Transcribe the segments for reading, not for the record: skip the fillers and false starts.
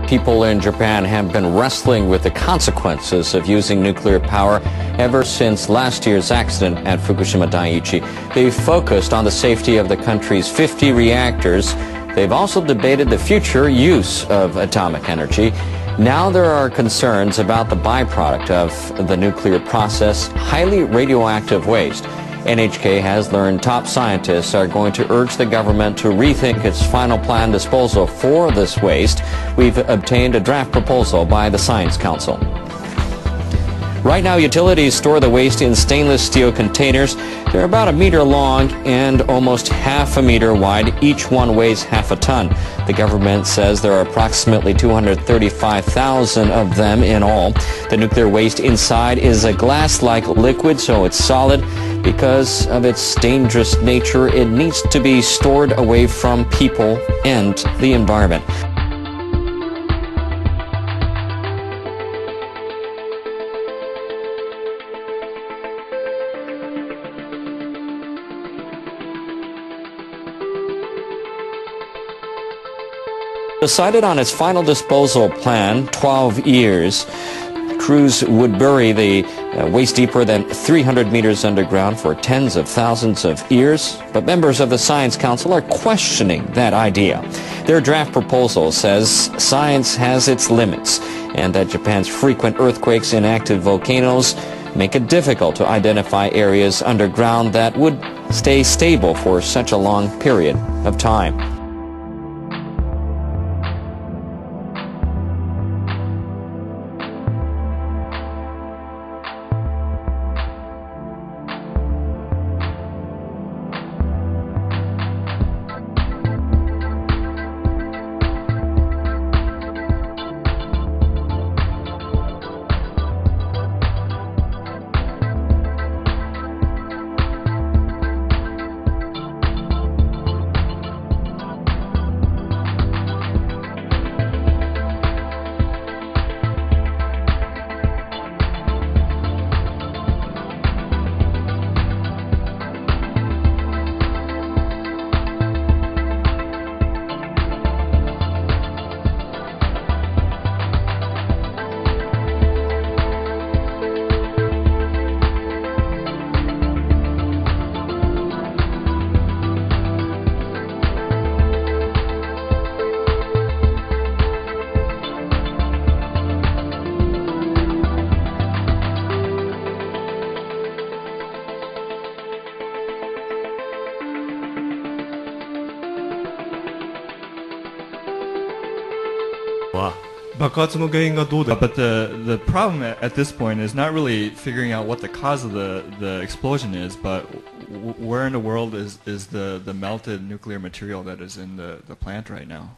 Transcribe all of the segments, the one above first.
People in Japan have been wrestling with the consequences of using nuclear power ever since last year's accident at Fukushima Daiichi. They've focused on the safety of the country's 50 reactors. They've also debated the future use of atomic energy. Now there are concerns about the byproduct of the nuclear process, highly radioactive waste. NHK has learned top scientists are going to urge the government to rethink its final plan disposal for this waste. We've obtained a draft proposal by the Science Council. Right now, utilities store the waste in stainless steel containers. They're about 1 meter long and almost half a meter wide. Each one weighs half a ton. The government says there are approximately 235,000 of them in all. The nuclear waste inside is a glass-like liquid, so it's solid. Because of its dangerous nature, it needs to be stored away from people and the environment. Decided on its final disposal plan, 12 years. Crews would bury the waste deeper than 300 meters underground for tens of thousands of years. But members of the Science Council are questioning that idea. Their draft proposal says science has its limits and that Japan's frequent earthquakes and active volcanoes make it difficult to identify areas underground that would stay stable for such a long period of time. But the problem at this point is not really figuring out what the cause of the explosion is, but where in the world is the melted nuclear material that is in the plant right now.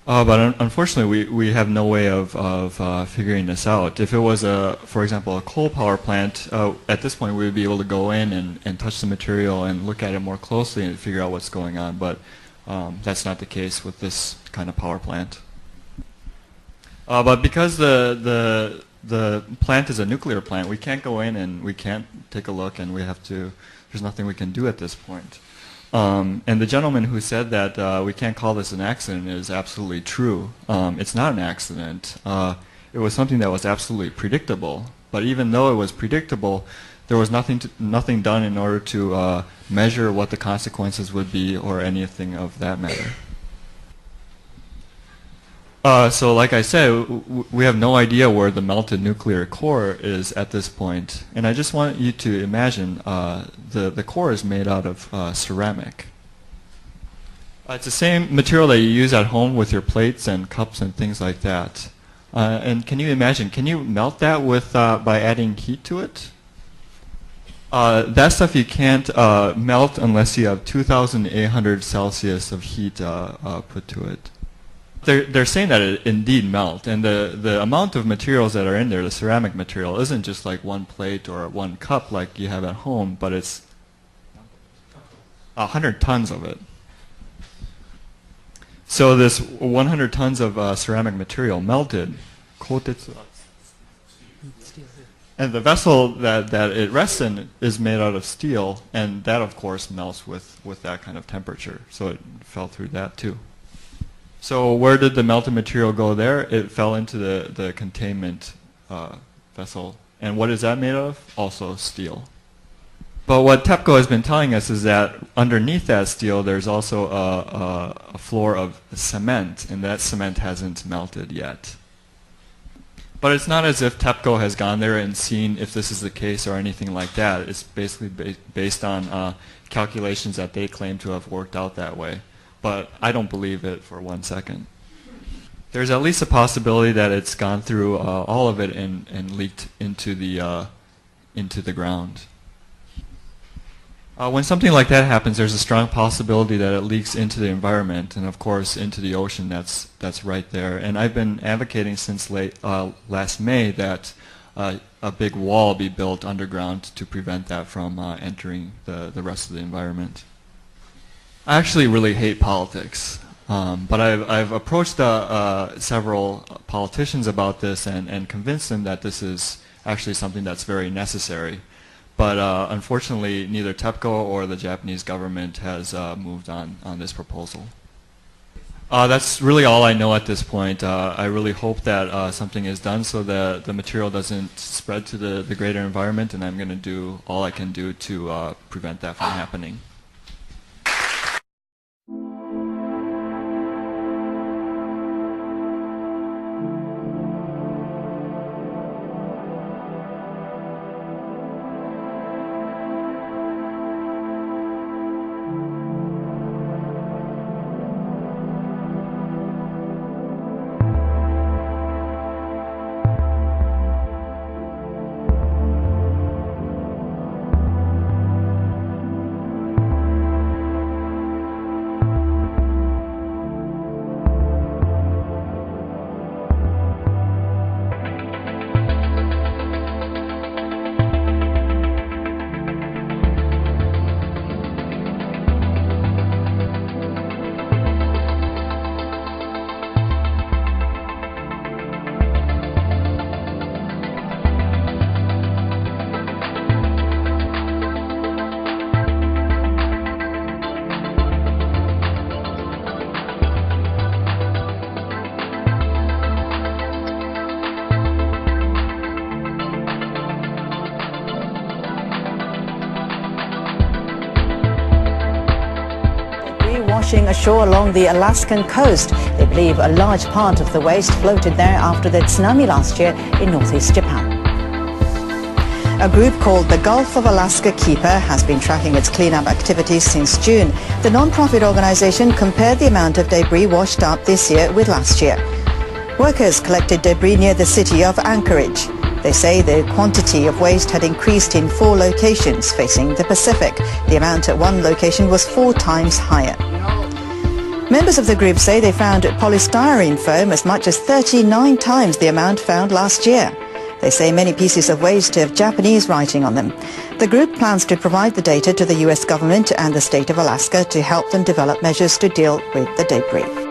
But unfortunately, we have no way of figuring this out. If it was, for example, a coal power plant, at this point we would be able to go in and touch the material and look at it more closely and figure out what's going on. But that's not the case with this kind of power plant. But because the plant is a nuclear plant, we can't go in and we can't take a look, and there's nothing we can do at this point. And the gentleman who said that we can't call this an accident is absolutely true. It's not an accident. It was something that was absolutely predictable. But even though it was predictable, there was nothing done in order to measure what the consequences would be or anything of that matter. So like I said, we have no idea where the melted nuclear core is at this point. And I just want you to imagine the core is made out of ceramic. It's the same material that you use at home with your plates and cups and things like that. And can you imagine, can you melt that by adding heat to it? That stuff you can't melt unless you have 2,800 Celsius of heat put to it. They're saying that it indeed melt, and the amount of materials that are in there, the ceramic material, isn't just like one plate or one cup like you have at home, but it's 100 tons of it. So this 100 tons of ceramic material melted, and the vessel that it rests in is made out of steel, and that of course melts with that kind of temperature, so it fell through that too. So where did the melted material go there? It fell into the containment vessel. And what is that made of? Also steel. But what Tepco has been telling us is that underneath that steel there's also a floor of cement, and that cement hasn't melted yet. But it's not as if Tepco has gone there and seen if this is the case or anything like that. It's basically based on calculations that they claim to have worked out that way. But I don't believe it for 1 second. There's at least a possibility that it's gone through all of it and leaked into the ground. When something like that happens, there's a strong possibility that it leaks into the environment and, of course, into the ocean that's right there. And I've been advocating since last May that a big wall be built underground to prevent that from entering the rest of the environment. I actually really hate politics, but I've approached several politicians about this and convinced them that this is actually something that's very necessary. But unfortunately, neither Tepco or the Japanese government has moved on this proposal. That's really all I know at this point. I really hope that something is done so that the material doesn't spread to the greater environment, and I'm going to do all I can do to prevent that from happening. Washing ashore along the Alaskan coast. They believe a large part of the waste floated there after the tsunami last year in northeast Japan. A group called the Gulf of Alaska Keeper has been tracking its cleanup activities since June. The non-profit organization compared the amount of debris washed up this year with last year. Workers collected debris near the city of Anchorage. They say the quantity of waste had increased in 4 locations facing the Pacific. The amount at one location was 4 times higher. Members of the group say they found polystyrene foam as much as 39 times the amount found last year. They say many pieces of waste have Japanese writing on them. The group plans to provide the data to the US government and the state of Alaska to help them develop measures to deal with the debris.